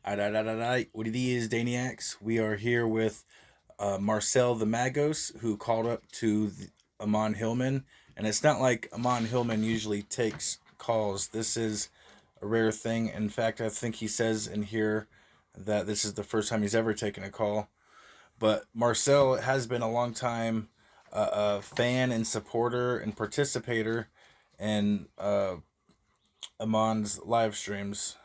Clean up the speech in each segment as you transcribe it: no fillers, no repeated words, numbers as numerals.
What it is, Daniacs? We are here with Marcel the Magos, who called up to Amon Hillman. And it's not like Amon Hillman usually takes calls. This is a rare thing. In fact, I think he says in here that this is the first time he's ever taken a call. But Marcel has been a long time fan and supporter and participator in Amon's live streams.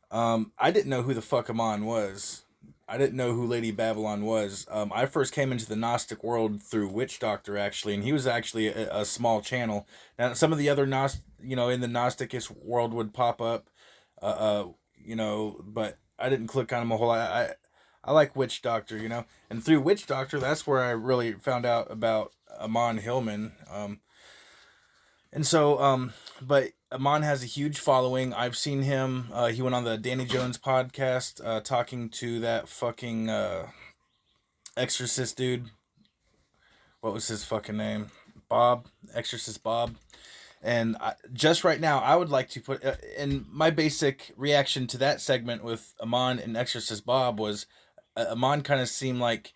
I didn't know who the fuck Amon was. I didn't know who Lady Babylon was. I first came into the Gnostic world through Witch Doctor, actually, and he was actually a small channel. Now, some of the other in the Gnosticist world would pop up, but I didn't click on him a whole lot. I like Witch Doctor, and through Witch Doctor, that's where I really found out about Amon Hillman. But Amon has a huge following. I've seen him. He went on the Danny Jones podcast talking to that fucking exorcist dude. What was his fucking name? Bob. Exorcist Bob. And just right now, I would like to put... and my basic reaction to that segment with Amon and Exorcist Bob was... Amon kind of seemed like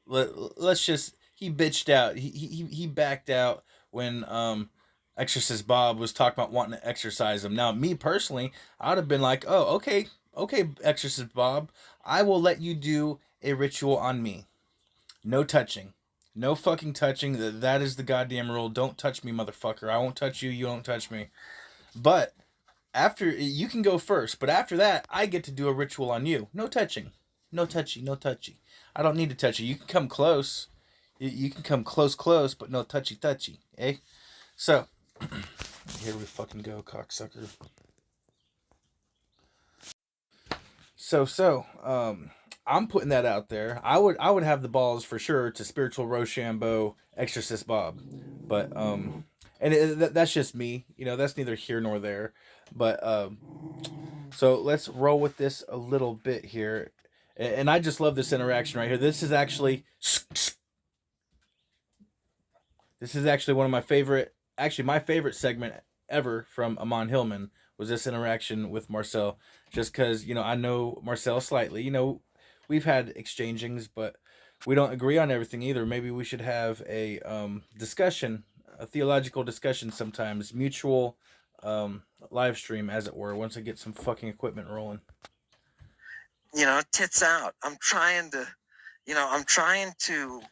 let's just... He bitched out. He backed out when Exorcist Bob was talking about wanting to exorcise him. Now, me personally, I would have been like, oh, okay, Exorcist Bob, I will let you do a ritual on me. No touching. No fucking touching. That is the goddamn rule. Don't touch me, motherfucker. I won't touch you. You don't touch me. But after, you can go first. But after that, I get to do a ritual on you. No touching. No touchy. No touchy. I don't need to touch you. You can come close. You can come close, but no touchy, eh? So, here we fucking go, cocksucker. I'm putting that out there. I would have the balls for sure to spiritual Rochambeau Exorcist Bob, but that's just me. That's neither here nor there. But so let's roll with this a little bit here, and I just love this interaction right here. This is actually one of my favorite, actually my favorite segment ever from Amon Hillman was this interaction with Marcel. Just because, I know Marcel slightly. We've had exchangings, but we don't agree on everything either. Maybe we should have a discussion, a theological discussion sometimes, mutual live stream, as it were, once I get some fucking equipment rolling. Tits out. I'm trying to...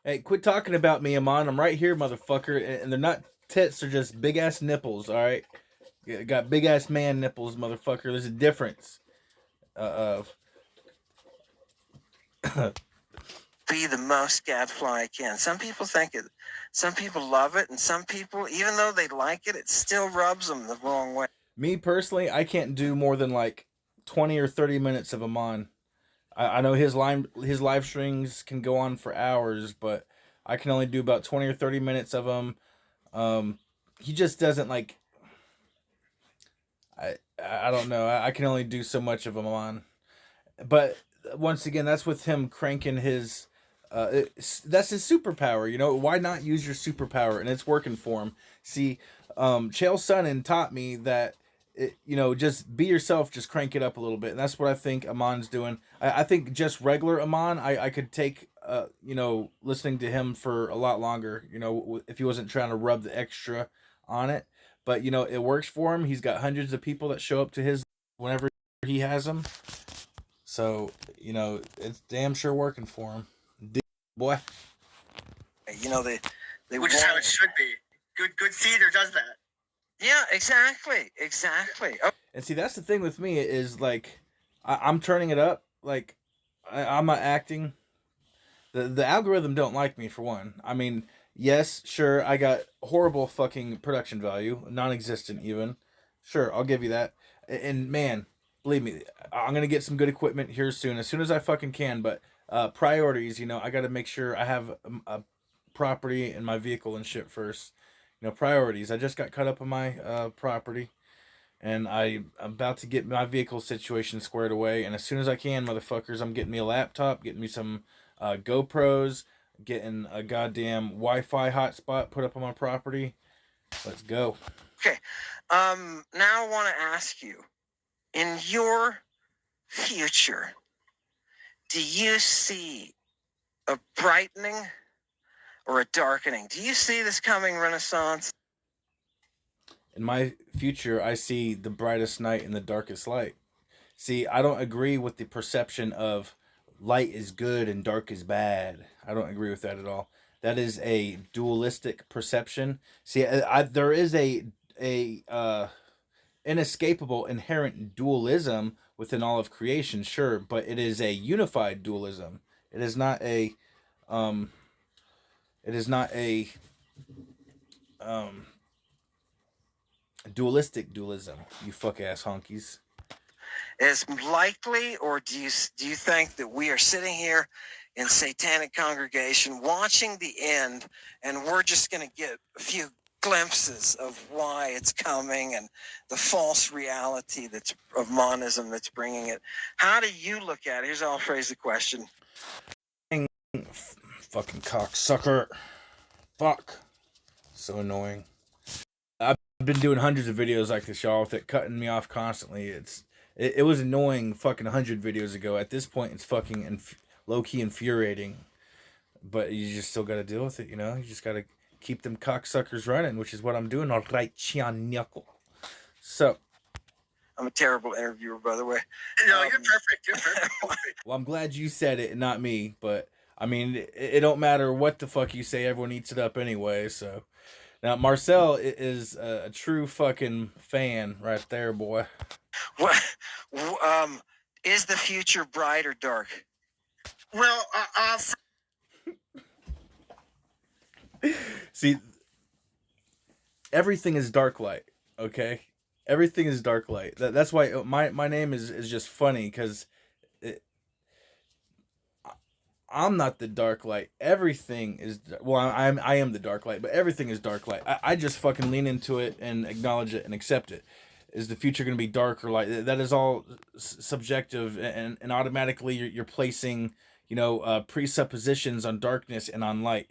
Hey, quit talking about me, Amon. I'm right here, motherfucker. And they're not tits, they're just big ass nipples, alright? Got big ass man nipples, motherfucker. There's a difference. Be the most gadfly I can. Some people think it, some people love it, and some people, even though they like it, it still rubs them the wrong way. Me personally, I can't do more than like 20 or 30 minutes of Amon. I know his live streams can go on for hours, but I can only do about 20 or 30 minutes of them. He just doesn't like... I don't know. I can only do so much of him on. But once again, that's with him cranking his... that's his superpower, Why not use your superpower? And it's working for him. See, Chael Sonnen taught me that just be yourself, just crank it up a little bit. And that's what I think Amon's doing. I think just regular Amon, I could take, listening to him for a lot longer, if he wasn't trying to rub the extra on it. But, it works for him. He's got hundreds of people that show up to his whenever he has them. So, it's damn sure working for him. Boy. They which is how it should be. Good theater does that. Yeah, exactly. Oh. And see, that's the thing with me is like, I'm turning it up. Like, I'm not acting. The algorithm don't like me, for one. I mean, yes, sure, I got horrible fucking production value, non-existent even. Sure, I'll give you that. And man, believe me, I'm gonna get some good equipment here soon, as soon as I fucking can. But priorities, I got to make sure I have a property and my vehicle and shit first. Priorities. I just got caught up on my property, and I'm about to get my vehicle situation squared away. And as soon as I can, motherfuckers, I'm getting me a laptop, getting me some GoPros, getting a goddamn Wi-Fi hotspot put up on my property. Let's go. Okay. Now I want to ask you, In your future, do you see a brightening or a darkening? Do you see this coming renaissance? In my future, I see the brightest night and the darkest light. See, I don't agree with the perception of light is good and dark is bad. I don't agree with that at all. That is a dualistic perception. See, there is a inescapable inherent dualism within all of creation, sure, but it is a unified dualism. It is not a um it is not a um dualistic dualism, you fuck ass honkies. As likely, or do you think that we are sitting here in satanic congregation watching the end, and we're just going to get a few glimpses of why it's coming and the false reality that's of monism that's bringing it? How do you look at it? Here's how I'll phrase the question. Fucking cocksucker. Fuck. So annoying. I've been doing hundreds of videos like this, y'all, with it cutting me off constantly. It was annoying fucking 100 videos ago. At this point, it's fucking low-key infuriating. But you just still gotta deal with it, you know? You just gotta keep them cocksuckers running, which is what I'm doing, all right, Chianyuckle. So. I'm a terrible interviewer, by the way. No, you're perfect. You're perfect. Well, I'm glad you said it and not me, but I mean, it don't matter what the fuck you say, everyone eats it up anyway, so. Now, Marcel is a true fucking fan right there, boy. What, is the future bright or dark? Well, See, everything is dark light, okay? Everything is dark light. That's why my name is just funny, because I'm not the dark light. Everything is, well, I am the dark light, but everything is dark light. I just fucking lean into it and acknowledge it and accept it. Is the future going to be dark or light? That is all subjective, and automatically you're placing, you know, presuppositions on darkness and on light.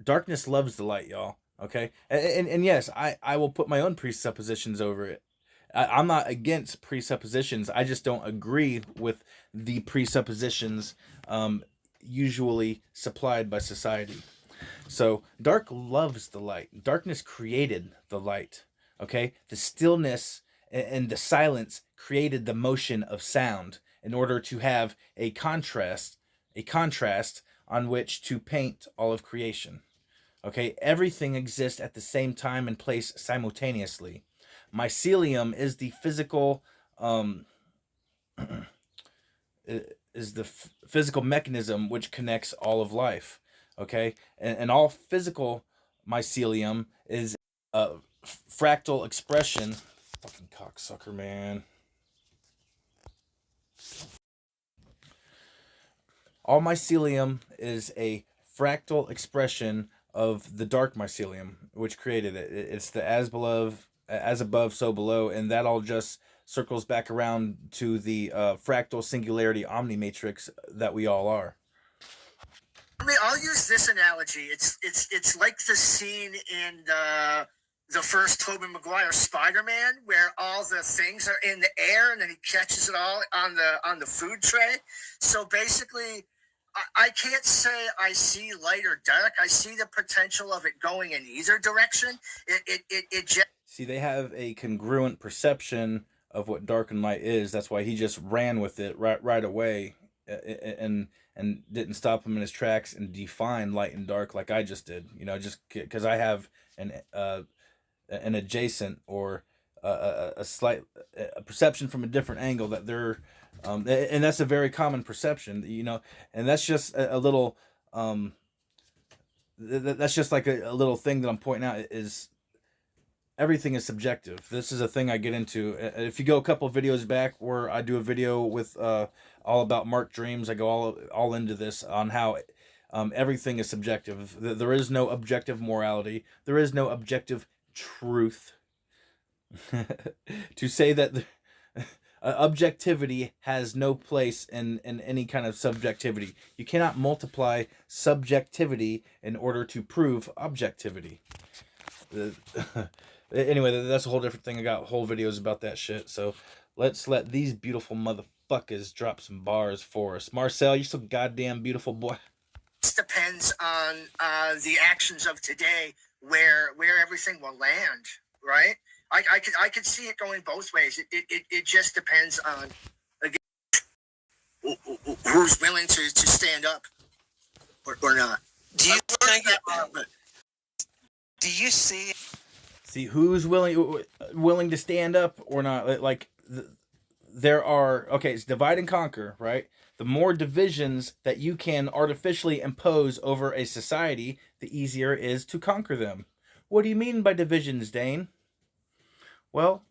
Darkness loves the light, y'all. Okay, and yes, I will put my own presuppositions over it. I'm not against presuppositions. I just don't agree with the presuppositions usually supplied by society. So dark loves the light. Darkness created the light. Okay, the stillness and the silence created the motion of sound in order to have a contrast on which to paint all of creation. Okay, everything exists at the same time and place simultaneously. Mycelium is the physical physical mechanism which connects all of life. Okay, and all physical mycelium is a fractal expression. Fucking cocksucker, man. All mycelium is a fractal expression of the dark mycelium, which created it. It's the as above, so below, and that all just circles back around to the fractal singularity omnimatrix that we all are. I mean, I'll use this analogy. It's like the scene in the first Tobey Maguire Spider-Man, where all the things are in the air and then he catches it all on the food tray. So basically, I can't say I see light or dark. I see the potential of it going in either direction. It just... See, they have a congruent perception of what dark and light is. That's why he just ran with it right away, and didn't stop him in his tracks and define light and dark like I just did. You know, just because I have an adjacent or a slight perception from a different angle that they're and that's a very common perception, you know, and that's just a little that's just like a little thing that I'm pointing out is everything is subjective. This is a thing I get into. If you go a couple of videos back where I do a video with all about Mark Dreams, I go all into this on how everything is subjective. There is no objective morality. There is no objective truth. To say that objectivity has no place in any kind of subjectivity. You cannot multiply subjectivity in order to prove objectivity. Anyway, that's a whole different thing. I got whole videos about that shit. So Let's let these beautiful motherfuckers drop some bars for us. Marcel, you're so goddamn beautiful, boy. It depends on the actions of today, where everything will land, right? I could see it going both ways. It just depends on, again, who's willing to stand up or not. Do you think do you see who's willing to stand up or not? Like there are, okay, it's divide and conquer, right? The more divisions that you can artificially impose over a society, the easier it is to conquer them. What do you mean by divisions, Dane? Well,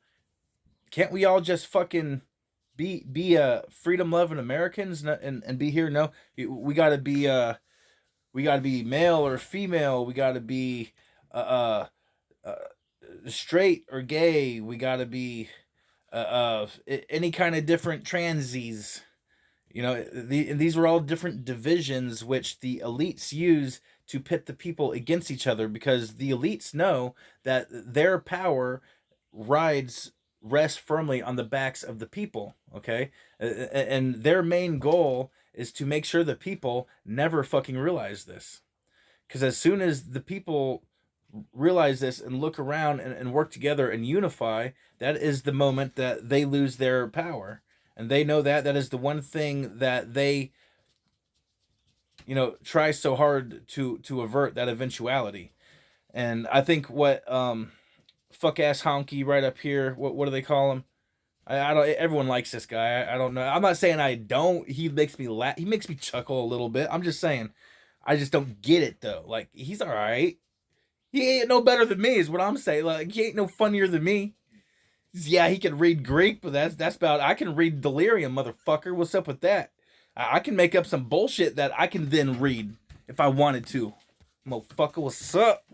can't we all just fucking be freedom loving Americans and be here? No, we gotta be male or female. We gotta be straight or gay. We gotta be any kind of different transies. You know, these are all different divisions which the elites use to pit the people against each other, because the elites know that their power rests firmly on the backs of the people, okay? And their main goal is to make sure the people never fucking realize this. Because as soon as the people realize this and look around and work together and unify, that is the moment that they lose their power. And they know that is the one thing that they, you know, try so hard to avert, that eventuality. And I think what fuck ass honky right up here, what do they call him? I don't. Everyone likes this guy. I don't know. I'm not saying I don't. He makes me laugh. He makes me chuckle a little bit. I'm just saying, I just don't get it though. Like, he's all right. He ain't no better than me, is what I'm saying. Like, he ain't no funnier than me. Yeah, he can read Greek, but that's about. I can read delirium, motherfucker. What's up with that? I can make up some bullshit that I can then read if I wanted to. Motherfucker, what's up?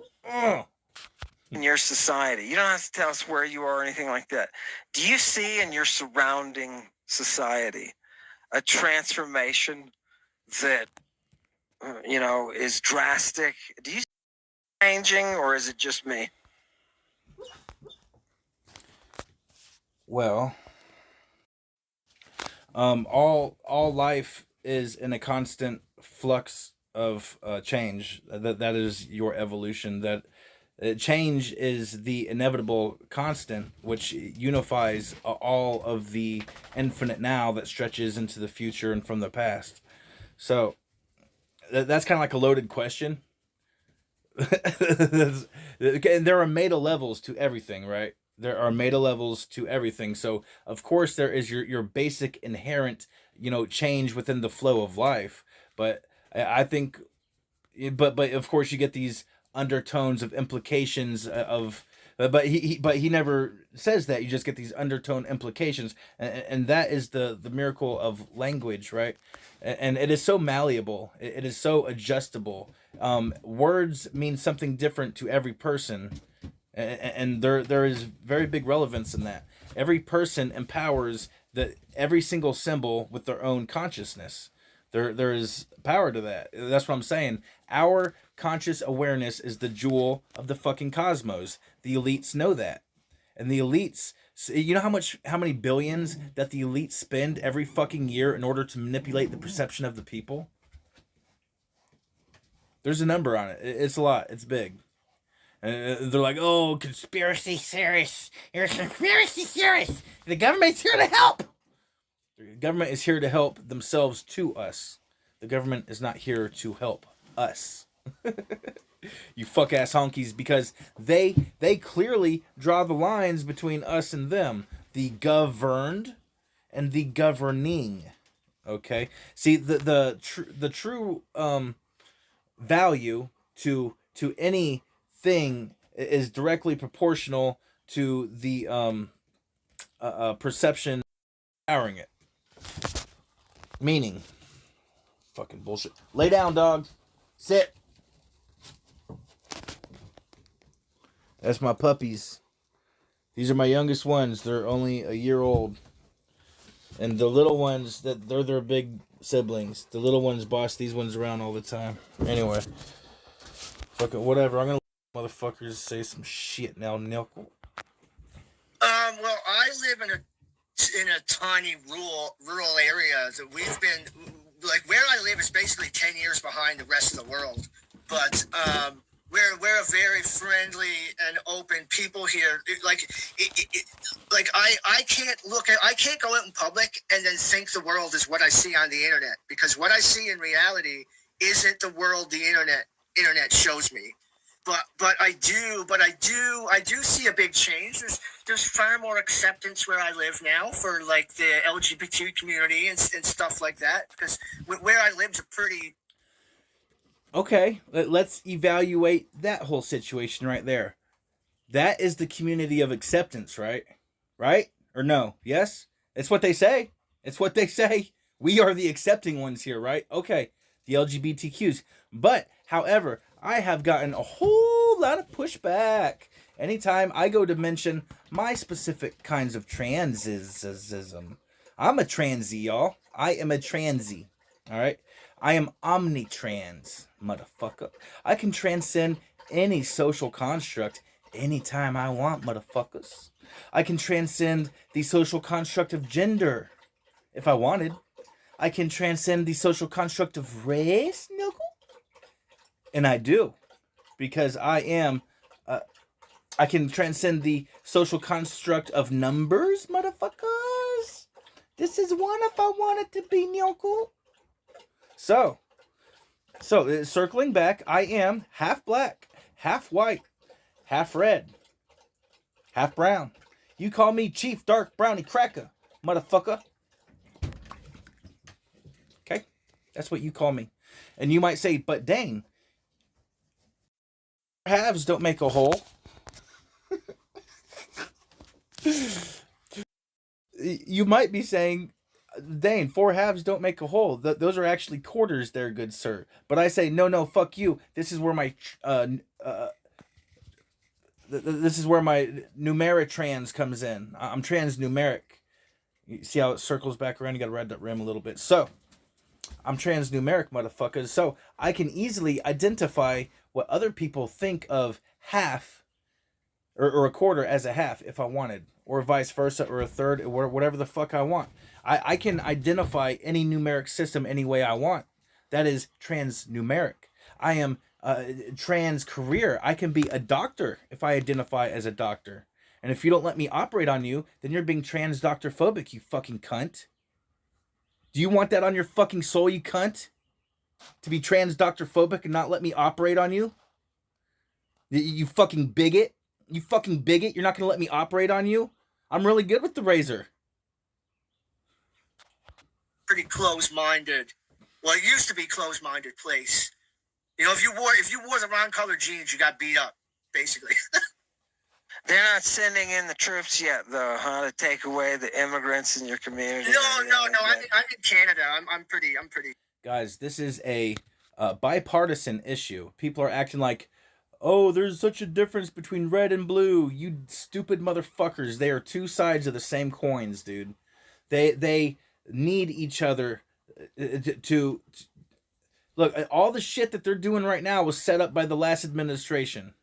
in your society? You don't have to tell us where you are or anything like that. Do you see in your surrounding society a transformation that, is drastic? Do you see it changing, or is it just me? Well, all life is in a constant flux of change. That is your evolution. That change is the inevitable constant, which unifies all of the infinite now that stretches into the future and from the past. So that's kind of like a loaded question. There are meta levels to everything, right? There are meta levels to everything. So of course there is your basic inherent, change within the flow of life. But I think, but of course you get these undertones of implications of, but he never says that. You just get these undertone implications, and that is the miracle of language, right? And it is so malleable. It is so adjustable. Words mean something different to every person. And there is very big relevance in that. Every person empowers every single symbol with their own consciousness. There is power to that. That's what I'm saying. Our conscious awareness is the jewel of the fucking cosmos. The elites know that. And the elites, you know how many billions that the elites spend every fucking year in order to manipulate the perception of the people? There's a number on it. It's a lot. It's big. And they're like, oh, conspiracy theorists. You're a conspiracy theorist. The government's here to help. The government is here to help themselves to us. The government is not here to help us. You fuck ass honkies, because they clearly draw the lines between us and them. The governed and the governing. Okay? See, the true value to any thing is directly proportional to the perception powering it. Meaning, fucking bullshit. Lay down, dog. Sit. That's my puppies. These are my youngest ones. They're only a year old. And the little ones, they're their big siblings. The little ones boss these ones around all the time. Anyway. Fucking whatever. I'm gonna let motherfuckers say some shit now, Nilko. Well, I live in a tiny rural area that we've been like where I live is basically 10 years behind the rest of the world, but we're a very friendly and open people here. I can't go out in public and then think the world is what I see on the internet, because what I see in reality isn't the world the internet shows me. But I do see a big change. There's far more acceptance where I live now for like the LGBT community and stuff like that, because where I live's a pretty. Okay, let's evaluate that whole situation right there. That is the community of acceptance, right? Right? Or no? Yes? It's what they say. It's what they say. We are the accepting ones here, right? Okay, the LGBTQs. But, however, I have gotten a whole lot of pushback anytime I go to mention my specific kinds of transism. I'm a transy, y'all. I am a transy. All right? I am omnitrans, motherfucker. I can transcend any social construct anytime I want, motherfuckers. I can transcend the social construct of gender if I wanted. I can transcend the social construct of race, knuckle. And I do. Because I am... I can transcend the social construct of numbers, motherfuckers. This is one if I want it to be, knuckle. So, circling back, I am half black, half white, half red, half brown. You call me Chief Dark Brownie Cracker, motherfucker. Okay? That's what you call me. And you might say, but Dane, halves don't make a whole. You might be saying, Dane, 4 halves don't make a whole. Those are actually quarters there, good sir. But I say, no, fuck you. This is where my this is where my numeritrans comes in. I'm transnumeric. You see how it circles back around? You gotta ride that rim a little bit. So, I'm transnumeric, motherfuckers. So, I can easily identify what other people think of half or a quarter as a half if I wanted. Or vice versa, or a third, or whatever the fuck I want. I can identify any numeric system any way I want. That is transnumeric. I am trans career. I can be a doctor if I identify as a doctor. And if you don't let me operate on you, then you're being trans doctor phobic, you fucking cunt. Do you want that on your fucking soul, you cunt? To be trans doctor phobic and not let me operate on you? You fucking bigot. You fucking bigot. You're not going to let me operate on you? I'm really good with the razor. Pretty close-minded. Well, it used to be close-minded place. You know, if you wore the wrong color jeans, you got beat up, basically. They're not sending in the troops yet, though, huh? To take away the immigrants in your community. No. I'm in Canada. I'm pretty. Guys, this is a bipartisan issue. People are acting like, oh, there's such a difference between red and blue. You stupid motherfuckers. They are two sides of the same coins, dude. They need each other to look. All the shit that they're doing right now was set up by the last administration.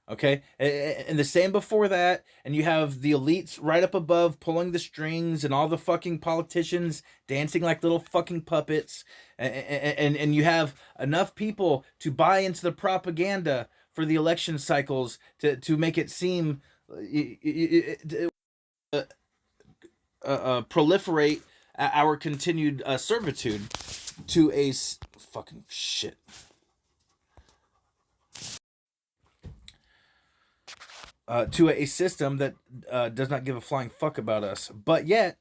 Okay, and the same before that, and you have the elites right up above pulling the strings, and all the fucking politicians dancing like little fucking puppets, and you have enough people to buy into the propaganda for the election cycles to make it seem proliferate our continued servitude to a fucking shit. To a system that does not give a flying fuck about us. But yet,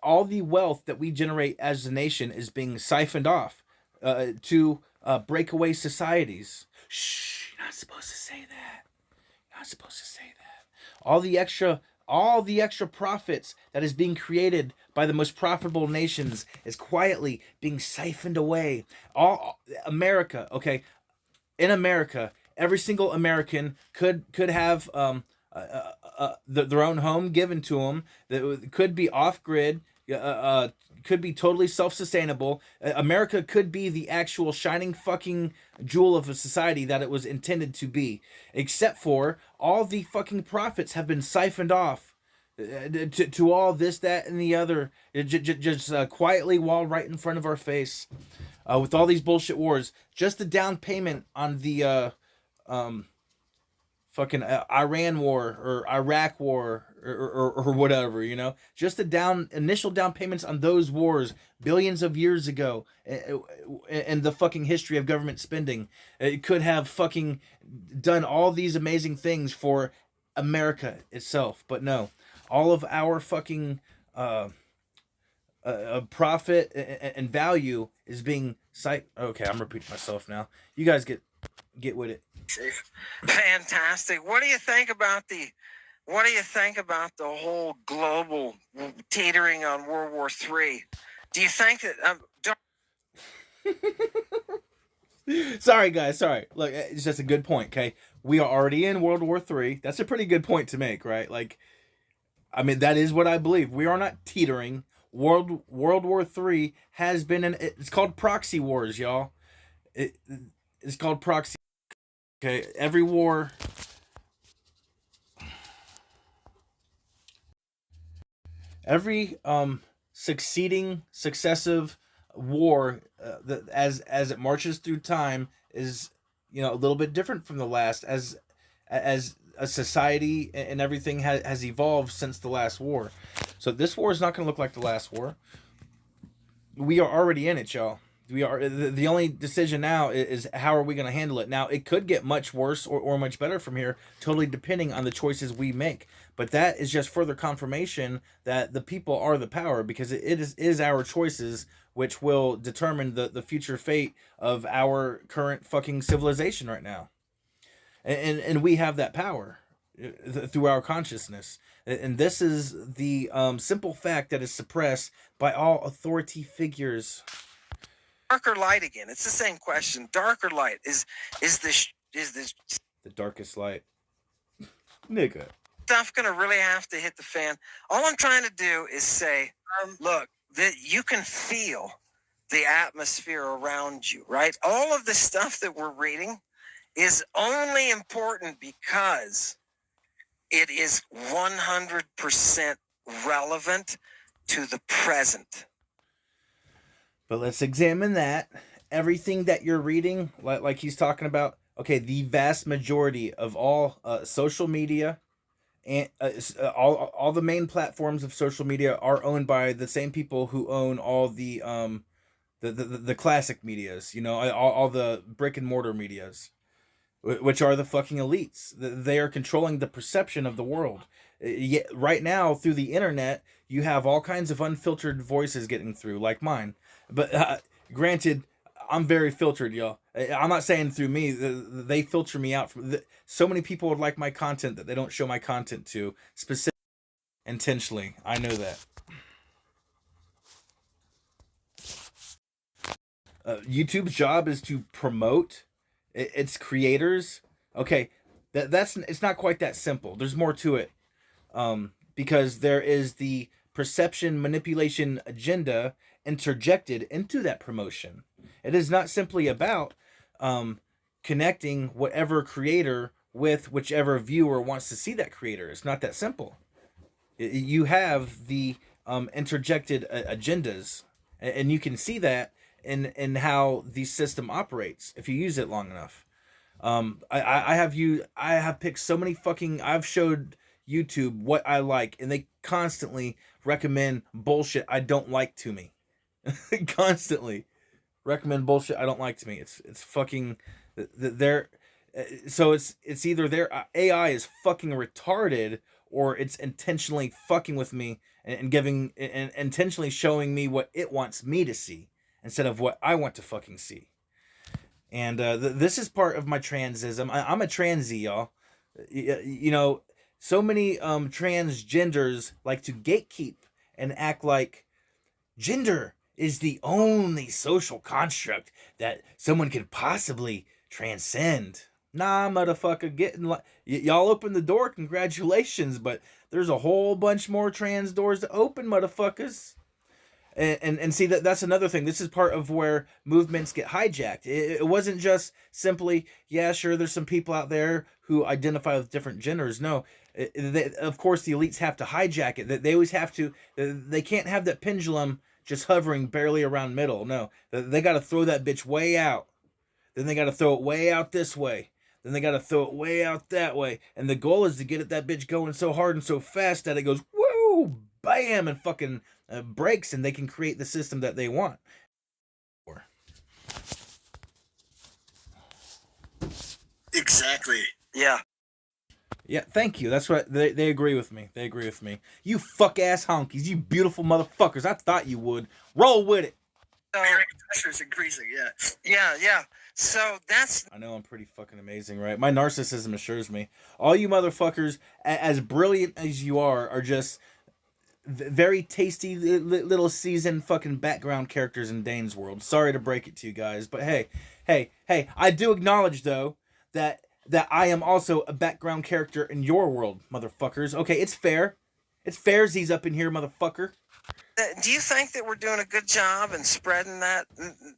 all the wealth that we generate as a nation is being siphoned off to breakaway societies. Shh, you're not supposed to say that. You're not supposed to say that. All the extra profits that is being created by the most profitable nations is quietly being siphoned away. All America, okay, in America, every single American could have their own home given to them that could be off grid, could be totally self-sustainable. America could be the actual shining fucking jewel of a society that it was intended to be, except for all the fucking profits have been siphoned off to all this, that, and the other, just quietly while right in front of our face, with all these bullshit wars. Just the down payment on the um, fucking Iran war or Iraq war or whatever, you know, just the initial down payments on those wars billions of years ago, and the fucking history of government spending, it could have fucking done all these amazing things for America itself. But no, all of our fucking profit and value is being okay, I'm repeating myself now. You guys get with it. Fantastic. What do you think about the whole global teetering on World War III? Do you think that Sorry, guys. Sorry. Look, it's just a good point. Okay, we are already in World War III. That's a pretty good point to make, right? Like, I mean, that is what I believe. We are not teetering. World War III has been it's called proxy wars, y'all. It's called proxy. Okay, every war. Every successive war, as it marches through time, is, you know, a little bit different from the last, as a society and everything has evolved since the last war. So this war is not going to look like the last war. We are already in it, y'all. We are. The only decision now is how are we going to handle it. Now, it could get much worse or much better from here, totally depending on the choices we make. But that is just further confirmation that the people are the power, because it is our choices which will determine the future fate of our current fucking civilization right now. And we have that power through our consciousness. And this is the simple fact that is suppressed by all authority figures. Dark or light again? It's the same question. Dark or light? Is this the darkest light? Nigga. Stuff gonna really have to hit the fan? All I'm trying to do is say, look, that you can feel the atmosphere around you, right? All of the stuff that we're reading is only important because it is 100% relevant to the present. But let's examine that. Everything that you're reading, like he's talking about, okay, the vast majority of all social media and all the main platforms of social media are owned by the same people who own all the classic medias, you know, all the brick and mortar medias, which are the fucking elites. They are controlling the perception of the world. Yet right now, through the internet, you have all kinds of unfiltered voices getting through, like mine. But granted, I'm very filtered, y'all. I'm not saying through me. They filter me out. So many people would like my content that they don't show my content to, specifically, intentionally. I know that. YouTube's job is to promote its creators. Okay, it's not quite that simple. There's more to it. Because there is the perception manipulation agenda interjected into that promotion. It is not simply about connecting whatever creator with whichever viewer wants to see that creator. It's not that simple. You have the interjected agendas, and you can see that in how the system operates if you use it long enough. I have picked so many fucking. I've showed YouTube what I like, and they constantly recommend bullshit I don't like to me. Constantly recommend bullshit I don't like to me. It's fucking they're so it's either their AI is fucking retarded, or it's intentionally fucking with me and giving and intentionally showing me what it wants me to see instead of what I want to fucking see. And this is part of my transism. I'm a transy, y'all. You know, so many transgenders like to gatekeep and act like gender is the only social construct that someone could possibly transcend. Nah, motherfucker, y'all open the door, congratulations, but there's a whole bunch more trans doors to open, motherfuckers. And see that's another thing. This is part of where movements get hijacked. It wasn't just simply, yeah, sure, there's some people out there who identify with different genders. No, of course the elites have to hijack it. They always have to. They can't have that pendulum just hovering barely around middle. No, they got to throw that bitch way out. Then they got to throw it way out this way. Then they got to throw it way out that way. And the goal is to get that bitch going so hard and so fast that it goes woo, bam, and fucking breaks, and they can create the system that they want. Exactly. Yeah. Yeah, thank you. That's what they agree with me. They agree with me. You fuck ass honkies, you beautiful motherfuckers. I thought you would. Roll with it. American pressure is increasing. Yeah. So that's. I know I'm pretty fucking amazing, right? My narcissism assures me. All you motherfuckers, as brilliant as you are just very tasty little seasoned fucking background characters in Dane's world. Sorry to break it to you guys, but hey, I do acknowledge though that I am also a background character in your world, motherfuckers. Okay, it's fair. It's fairsies up in here, motherfucker. Do you think that we're doing a good job in spreading that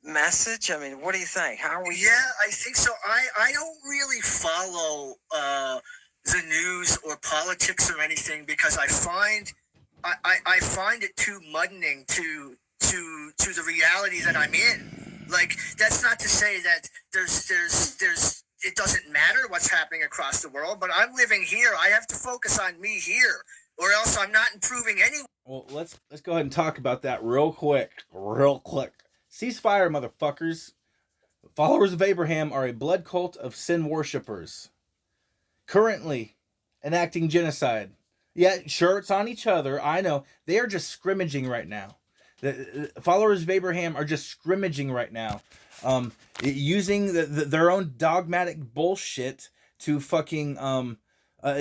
message? I mean, what do you think? How are we? Yeah, I think so. I don't really follow the news or politics or anything because I find it too muddening to the reality that I'm in. Like, that's not to say that there's it doesn't matter what's happening across the world, but I'm living here. I have to focus on me here, or else I'm not improving anyway. Well, let's go ahead and talk about that real quick. Ceasefire, motherfuckers. Followers of Abraham are a blood cult of sin worshippers, currently enacting genocide. Yeah, sure, it's on each other. I know. They are just scrimmaging right now. The followers of Abraham are just scrimmaging right now. Using their own dogmatic bullshit to fucking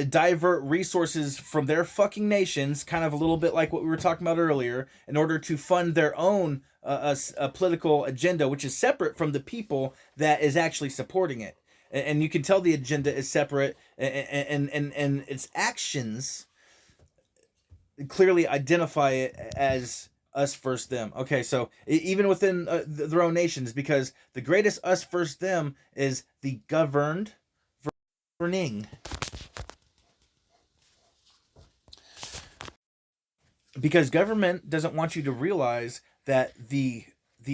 divert resources from their fucking nations, kind of a little bit like what we were talking about earlier, in order to fund their own a political agenda, which is separate from the people that is actually supporting it. And you can tell the agenda is separate, and its actions clearly identify it as us first them. Okay, so even within their own nations, because the greatest us first them is the governed governing. Because government doesn't want you to realize that the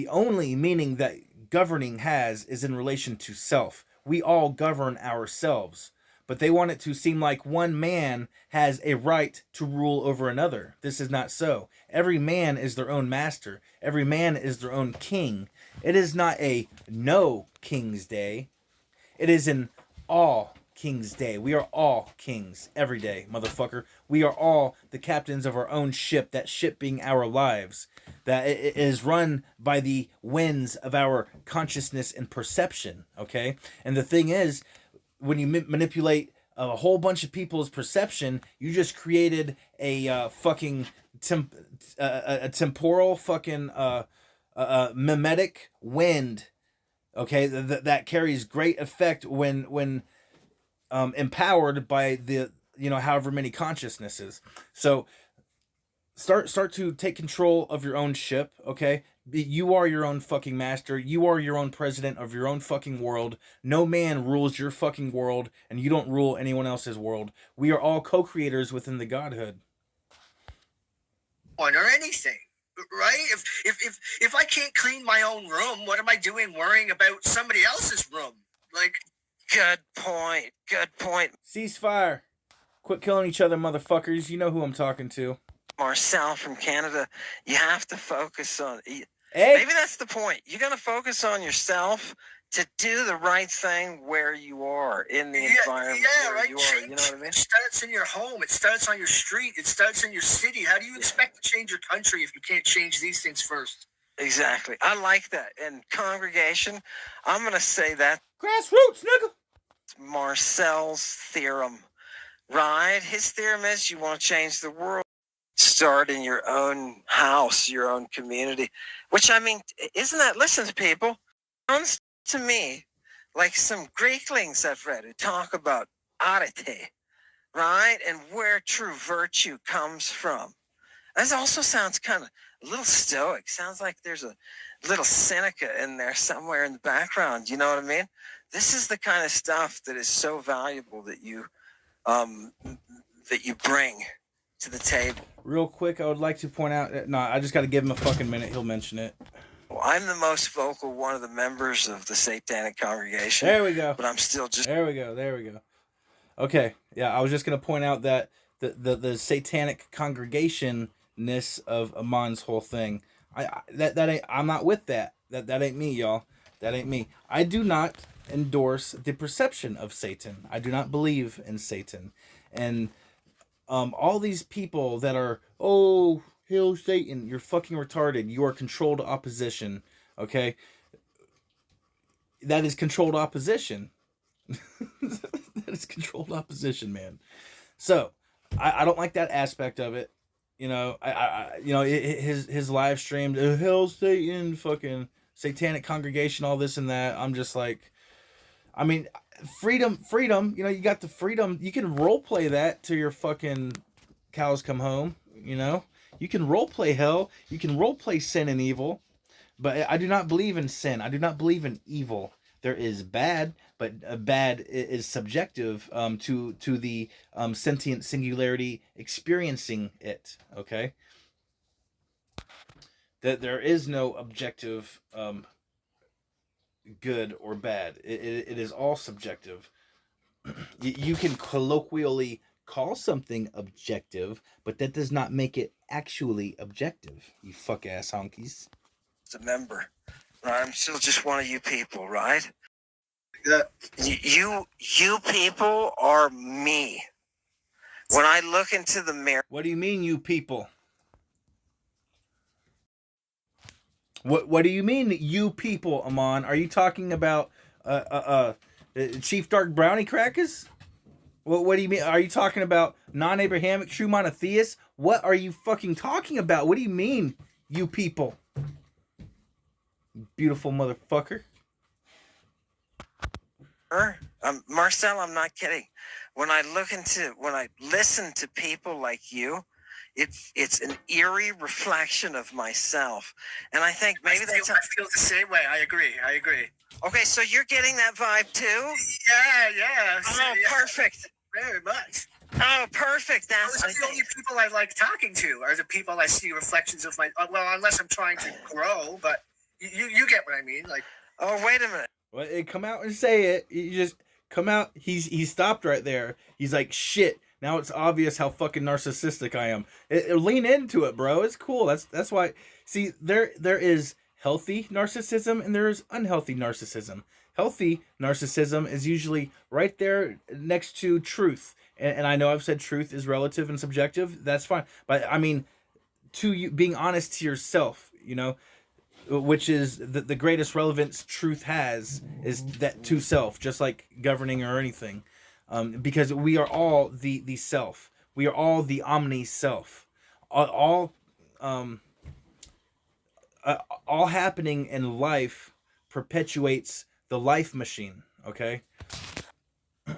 only meaning that governing has is in relation to self. We all govern ourselves. But they want it to seem like one man has a right to rule over another. This is not so. Every man is their own master. Every man is their own king. It is not a no King's Day. It is an all King's Day. We are all kings every day, motherfucker. We are all the captains of our own ship, that ship being our lives. That it is run by the winds of our consciousness and perception, okay? And the thing is, when you manipulate a whole bunch of people's perception, you just created a fucking temporal fucking mimetic wind, okay, that carries great effect when empowered by the however many consciousnesses. So start to take control of your own ship, okay? You are your own fucking master. You are your own president of your own fucking world. No man rules your fucking world, and you don't rule anyone else's world. We are all co-creators within the godhood. Or anything, right? If I can't clean my own room, what am I doing worrying about somebody else's room? Like, good point. Ceasefire. Quit killing each other, motherfuckers. You know who I'm talking to. Marcel from Canada, you have to focus on. Hey. Maybe that's the point. You got to focus on yourself to do the right thing where you are in the environment where right. you are. You know what I mean? It starts in your home. It starts on your street. It starts in your city. How do you expect to change your country if you can't change these things first? Exactly. I like that. And congregation, I'm going to say that. Grassroots, nigga. It's Marcel's theorem, right? His theorem is you want to change the world. Start in your own house, your own community, which, I mean, isn't that, listen to people, sounds to me like some Greeklings I've read who talk about arete, right? And where true virtue comes from. That also sounds kind of a little stoic. Sounds like there's a little Seneca in there somewhere in the background. You know what I mean? This is the kind of stuff that is so valuable that um, you bring to the table. Real quick, I would like to point out. No, I just got to give him a fucking minute. He'll mention it. Well, I'm the most vocal one of the members of the Satanic Congregation. There we go. But I'm still just. There we go. There we go. Okay. Yeah, I was just gonna point out that the Satanic Congregation-ness of Amon's whole thing. That ain't. I'm not with that. That ain't me, y'all. That ain't me. I do not endorse the perception of Satan. I do not believe in Satan, and all these people that are, oh, hail Satan, you're fucking retarded. You are controlled opposition. Okay, that is controlled opposition. That is controlled opposition, man. So I don't like that aspect of it. You know, his live streams, hell Satan, fucking Satanic Congregation, all this and that. I'm just like, I mean, freedom. You know, you got the freedom. You can role play that till your fucking cows come home. You know, you can role play hell. You can role play sin and evil. But I do not believe in sin. I do not believe in evil. There is bad, but bad is subjective to the sentient singularity experiencing it. Okay, that there is no objective good or bad. It is all subjective. You can colloquially call something objective, but that does not make it actually objective. You fuck ass honkies. A member. I'm still just one of you people, right? Yeah. You people are me. When I look into the mirror. What do you mean, you people? What do you mean, you people, Amon? Are you talking about Chief Dark Brownie Crackers? What do you mean? Are you talking about non-Abrahamic true monotheists? What are you fucking talking about? What do you mean, you people? Beautiful motherfucker. Marcel, I'm not kidding. When I listen to people like you, it's an eerie reflection of myself, and I think maybe I feel the same way. I agree. Okay, so you're getting that vibe too? Yeah. Oh, yeah. Perfect. Very much. Oh, perfect. Those are the only people I like talking to are the people I see reflections of my. Well, unless I'm trying to grow, but you get what I mean. Like, oh, wait a minute. Well, come out and say it. You just come out. He stopped right there. He's like, shit. Now it's obvious how fucking narcissistic I am. Lean into it, bro. It's cool. That's why. See, there is healthy narcissism and there is unhealthy narcissism. Healthy narcissism is usually right there next to truth. And I know I've said truth is relative and subjective. That's fine. But I mean, to you being honest to yourself, you know, which is the greatest relevance truth has is that to self, just like governing or anything. Because we are all the self. We are all the omni self. All happening in life perpetuates the life machine. Okay. All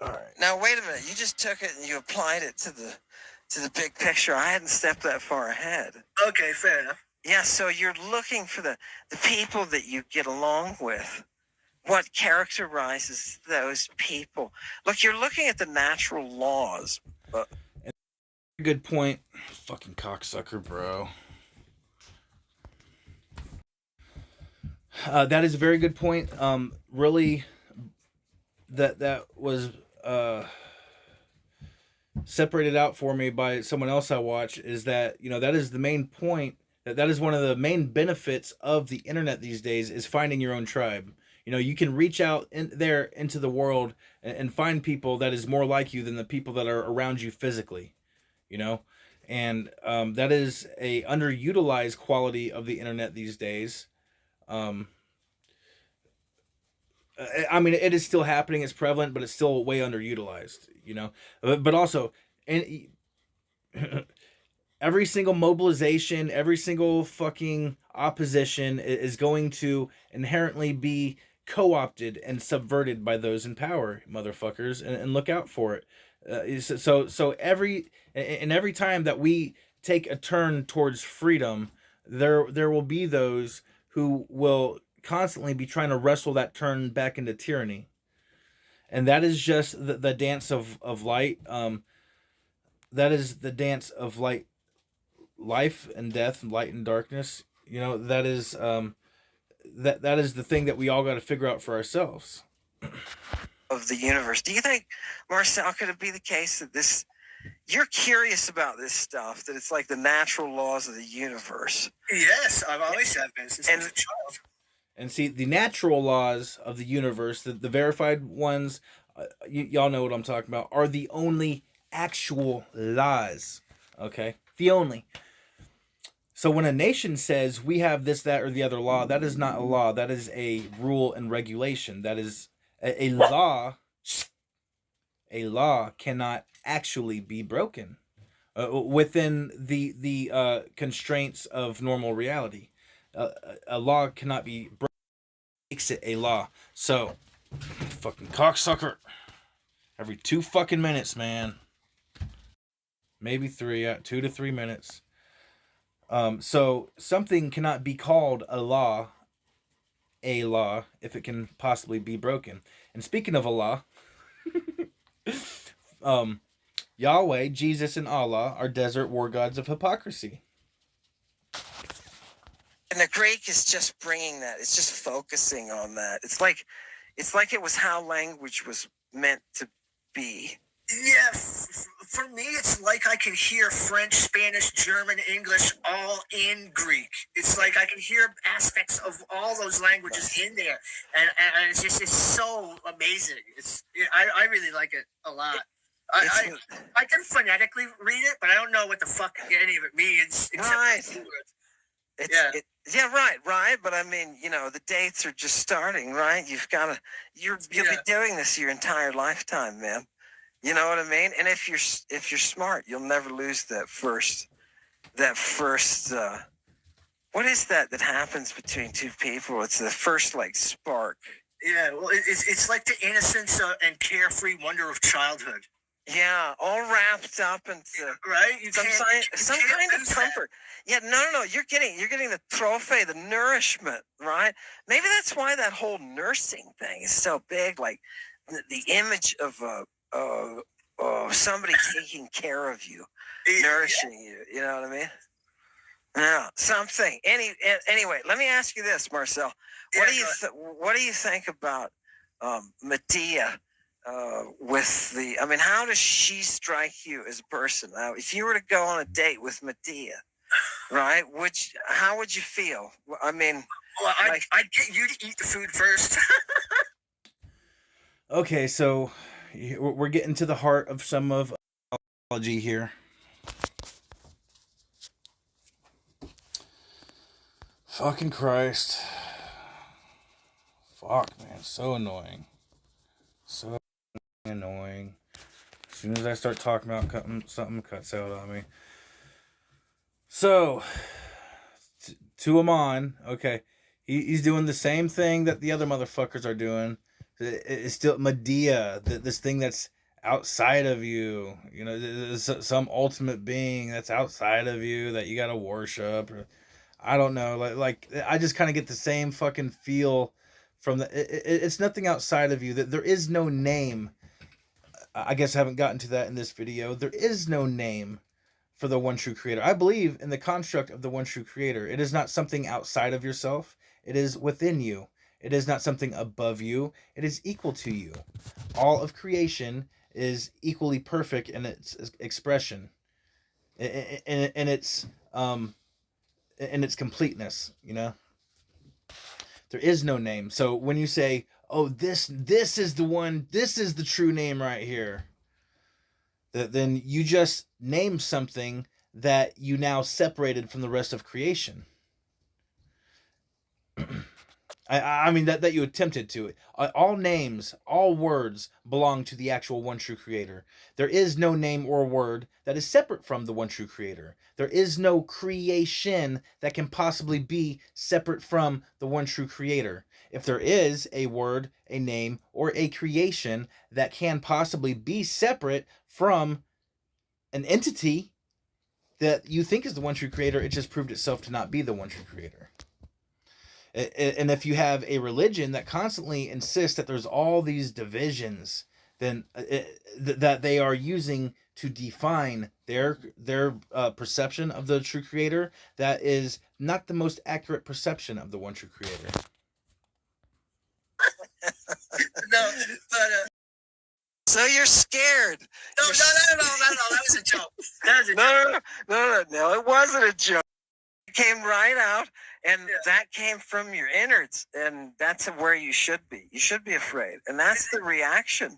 right. Now wait a minute. You just took it and you applied it to the big picture. I hadn't stepped that far ahead. okay, fair enough. Yeah. So you're looking for the people that you get along with. What characterizes those people? Look, you're looking at the natural laws. Good point. Fucking cocksucker, bro. That is a very good point. Really, that was separated out for me by someone else I watch. Is that, you know, that is the main point. That is one of the main benefits of the internet these days is finding your own tribe. You know, you can reach out into the world and find people that is more like you than the people that are around you physically. You know, and that is a underutilized quality of the internet these days. I mean, it is still happening. It's prevalent, but it's still way underutilized. You know, but also, every single mobilization, every single fucking opposition is going to inherently be co-opted and subverted by those in power, motherfuckers, and look out for it. So every time that we take a turn towards freedom, there will be those who will constantly be trying to wrestle that turn back into tyranny, and that is just the dance of light. That is the dance of light, life and death, light and darkness. You know, that is that is the thing that we all got to figure out for ourselves. Of the universe. Do you think, Marcel, could it be the case that this you're curious about this stuff, that it's like the natural laws of the universe? Yes, I've always have been since I was a child. And see, the natural laws of the universe, the verified ones, y'all know what I'm talking about, are the only actual laws. Okay? The only. So when a nation says we have this, that, or the other law, that is not a law. That is a rule and regulation. That is a law. A law cannot actually be broken within the constraints of normal reality. A law cannot be broken. Makes it a law. So, fucking cocksucker. Every 2 fucking minutes, man. Maybe 3, 2 to 3 minutes. So something cannot be called a law if it can possibly be broken. And speaking of Allah, Yahweh, Jesus, and Allah are desert war gods of hypocrisy. And the Greek is just bringing that. It's just focusing on that. It's like it was how language was meant to be. Yeah, for me, it's like I can hear French, Spanish, German, English all in Greek. It's like I can hear aspects of all those languages in there, and it's so amazing. I really like it a lot. I can phonetically read it, but I don't know what the fuck any of it means. Right. Right. But I mean, you know, the dates are just starting, right? You'll be doing this your entire lifetime, man. You know what I mean? And if you're smart, you'll never lose that first what is that happens between two people? It's the first like spark. Yeah, well, it's like the innocence and carefree wonder of childhood. Yeah, all wrapped up into right. Some kind of comfort. Yeah, no. You're getting the trophy, the nourishment, right? Maybe that's why that whole nursing thing is so big. Like the image of somebody taking care of you, nourishing you. You know what I mean? Yeah, something. Anyway, let me ask you this, Marcel. What do you think about Medea? How does she strike you as a person? Now, if you were to go on a date with Medea, right? How would you feel? I mean, well, I'd get you to eat the food first. Okay, so we're getting to the heart of some of apology here. Fucking Christ. Fuck, man, so annoying. So annoying. As soon as I start talking about something cuts out on me. So, to Amon, okay, he's doing the same thing that the other motherfuckers are doing. It's still Medea, this thing that's outside of you. You know, there's some ultimate being that's outside of you that you gotta worship. I don't know, like I just kind of get the same fucking feel from it's nothing outside of you. That there is no name. I guess I haven't gotten to that in this video. There is no name for the one true creator. I believe in the construct of the one true creator. It is not something outside of yourself. It is within you. It is not something above you. It is equal to you. All of creation is equally perfect in its expression, in its completeness. You know, there is no name. So when you say, "Oh, this is the one. This is the true name right here," then you just name something that you now separated from the rest of creation. I mean that you attempted to. All names, all words belong to the actual one true creator. There is no name or word that is separate from the one true creator. There is no creation that can possibly be separate from the one true creator. If there is a word, a name, or a creation that can possibly be separate from an entity that you think is the one true creator. It just proved itself to not be the one true creator. And if you have a religion that constantly insists that there's all these divisions, then that they are using to define their perception of the true creator, that is not the most accurate perception of the one true creator. No, but So you're scared. no, that was a joke. That was a joke. No, it wasn't a joke. It came right out, and Yeah. that came from your innards, and that's where you should be. You should be afraid, and that's the reaction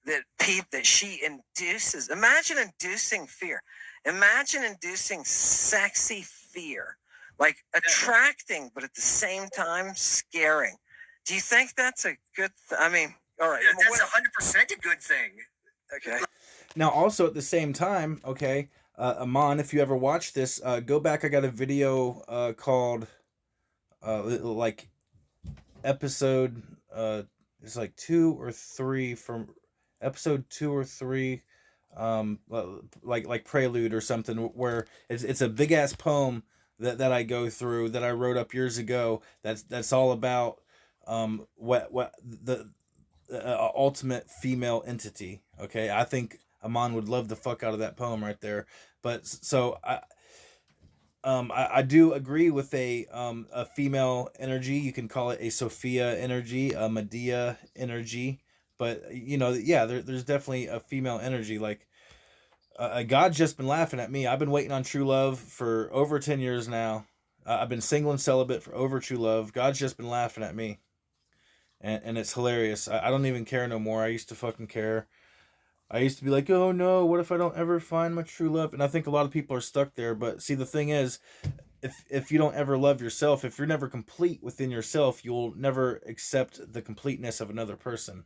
that she induces. Imagine inducing fear. Imagine inducing sexy fear, like attracting, but at the same time scaring. Do you think that's a good? I mean, all right, Yeah, that's 100% a good thing. okay. Now, also at the same time, okay, Amon, if you ever watch this, go back. I got a video called like episode it's like 2 or 3 from episode 2 or 3, like prelude or something, where it's a big ass poem that I go through, that I wrote up years ago. That's all about what the ultimate female entity. Okay, I think Amon would love the fuck out of that poem right there. But so I do agree with a female energy. You can call it a Sophia energy, a Medea energy. But you know, yeah, there's definitely a female energy. Like God's just been laughing at me. I've been waiting on true love for over 10 years now. I've been single and celibate for over true love. God's just been laughing at me, and it's hilarious. I don't even care no more. I used to fucking care. I used to be like, oh no, what if I don't ever find my true love? And I think a lot of people are stuck there. But see, the thing is, if you don't ever love yourself, if you're never complete within yourself, you'll never accept the completeness of another person.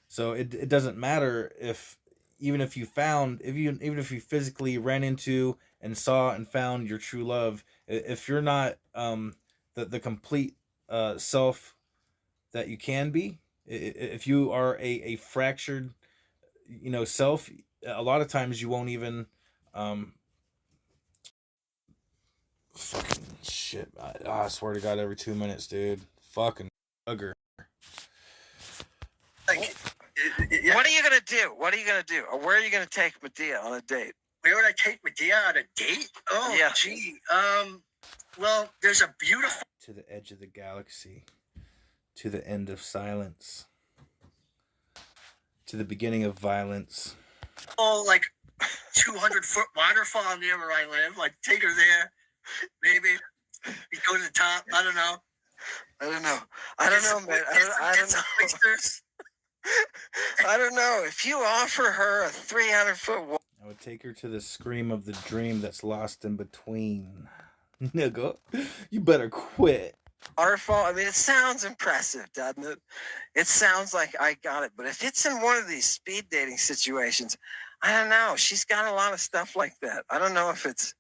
So it doesn't matter even if you physically ran into and saw and found your true love, if you're not the complete self that you can be, if you are a fractured, you know, self, a lot of times you won't even fucking shit. I swear to God, every 2 minutes, dude, fucking bugger. Like, yeah. What are you gonna do? What are you gonna do? Or where are you gonna take Medea on a date? Where would I take Medea on a date? Oh, Yeah. gee. Well, there's a beautiful. To the edge of the galaxy, to the end of silence, to the beginning of violence. Like 200-foot waterfall near where I live. Like, take her there. Maybe you go to the top. I don't know. I don't know, man. I don't know. Oysters. I don't know. If you offer her a 300-foot wall, I would take her to the scream of the dream that's lost in between. Nigga, you better quit. waterfall, I mean, it sounds impressive, doesn't it? It sounds like I got it. But if it's in one of these speed dating situations, I don't know. She's got a lot of stuff like that. I don't know if it's.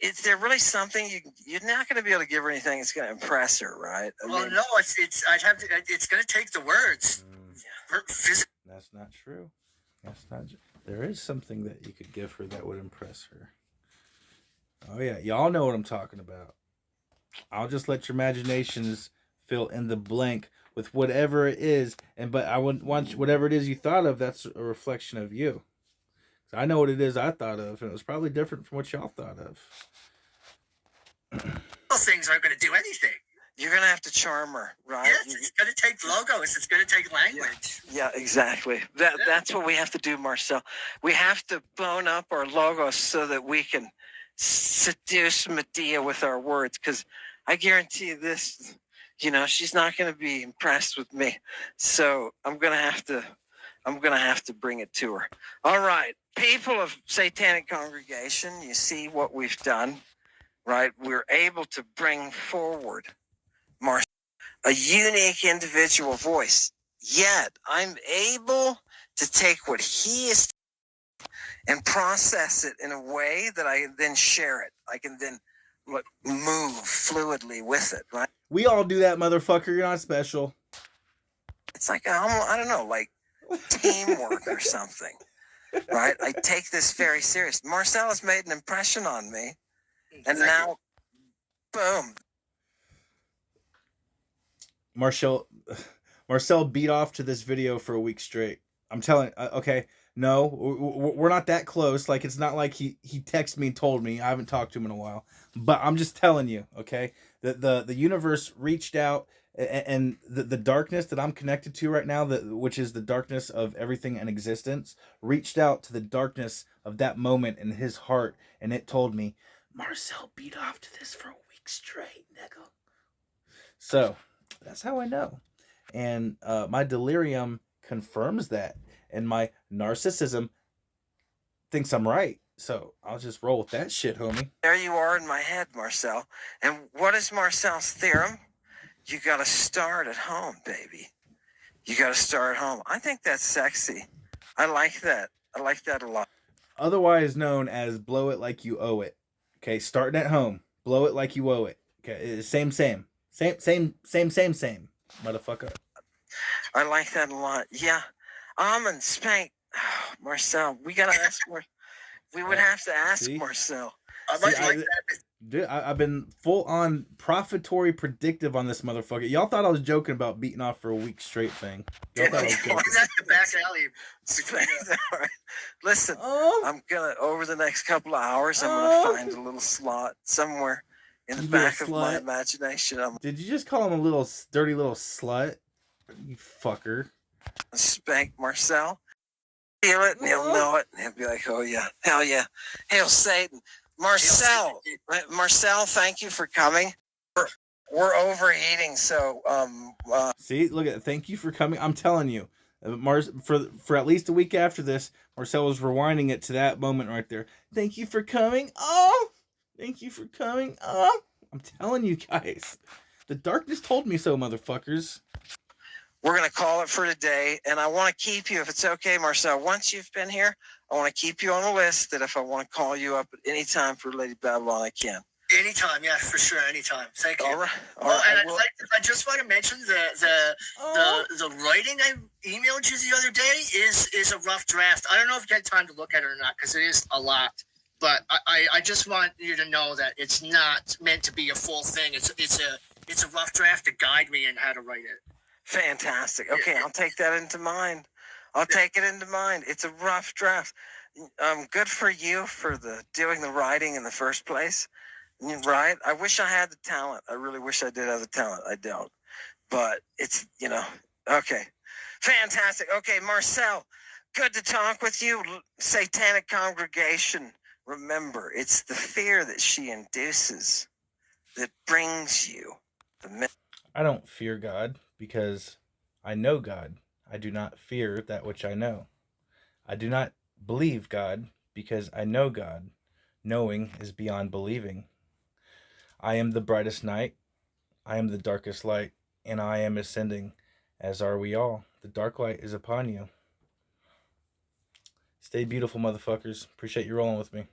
Is there really something you're not going to be able to give her anything that's going to impress her, right? Well, no, it's going to take the words. That's not true. That's not. There is something that you could give her that would impress her. Oh yeah, y'all know what I'm talking about. I'll just let your imaginations fill in the blank with whatever it is, but I wouldn't want whatever it is you thought of. That's a reflection of you. I know what it is I thought of, and it was probably different from what y'all thought of. Things aren't going to do anything. You're going to have to charm her, right? Yes, it's going to take logos. It's going to take language. Yeah, exactly. That's what we have to do, Marcel. We have to bone up our logos so that we can seduce Medea with our words, because I guarantee you this, she's not going to be impressed with me. So I'm going to have to bring it to her. All right. People of Satanic Congregation, you see what we've done, right? We're able to bring forward a unique individual voice. Yet I'm able to take what he is and process it in a way that I then share it. I can then move fluidly with it, right? We all do that, motherfucker. You're not special. It's like, I don't know, like teamwork or something. right? I take this very serious. Marcel has made an impression on me, and Thank you. now, boom. Marcel beat off to this video for a week straight. I'm telling. Okay, no, we're not that close. Like, it's not like he texted me and told me. I haven't talked to him in a while, but I'm just telling you, okay, that the universe reached out, and the darkness that I'm connected to right now, which is the darkness of everything in existence, reached out to the darkness of that moment in his heart, and it told me, Marcel beat off to this for a week straight, nigga. So that's how I know. And my delirium confirms that, and my narcissism thinks I'm right. So I'll just roll with that shit, homie. There you are in my head, Marcel. And what is Marcel's theorem? You got to start at home, baby. You got to start at home. I think that's sexy. I like that. I like that a lot. Otherwise known as blow it like you owe it. Okay, starting at home, blow it like you owe it. Okay, same, motherfucker. I like that a lot. Yeah. And Spank, Marcel, we got to ask more. We would have to ask See? Marcel. I might like that. Dude, I've been full on profitory predictive on this motherfucker. Y'all thought I was joking about beating off for a week straight thing. Y'all thought I was joking. That's the back alley. All right. Listen, Oh, I'm gonna over the next couple of hours, I'm gonna find a little slot somewhere in the You little back of my slut. imagination. I'm did you just call him a little dirty little slut? You fucker. gonna spank Marcel. Feel it, and he'll know it, and he'll be like, "Oh yeah, hell yeah, hail Satan." Marcel, thank you for coming. We're overeating, so See, look at. Thank you for coming. I'm telling you, for at least a week after this, Marcel was rewinding it to that moment right there. Thank you for coming. Oh, thank you for coming. Oh, I'm telling you guys, the darkness told me so, motherfuckers. we're gonna call it for today. And I want to keep you, if it's okay, Marcel. Once you've been here, I want to keep you on the list. That if I want to call you up at any time for Lady Babylon, I can. Anytime, yeah, for sure, anytime. Thank you. All right. All Well, right. and I just want to mention the writing I emailed you the other day is a rough draft. I don't know if you had time to look at it or not, because it is a lot. But I just want you to know that it's not meant to be a full thing. It's a rough draft to guide me in how to write it. Fantastic. Okay, I'll take that into mind. I'll take it into mind. It's a rough draft. Good for you for doing the writing in the first place. Right? I wish I had the talent. I really wish I did have the talent. I don't. But it's, okay. Fantastic. Okay, Marcel, good to talk with you. Satanic congregation. Remember, it's the fear that she induces that brings you the I don't fear God because I know God. I do not fear that which I know. I do not believe God because I know God. Knowing is beyond believing. I am the brightest night. I am the darkest light, and I am ascending, as are we all. The dark light is upon you. Stay beautiful, motherfuckers. Appreciate you rolling with me.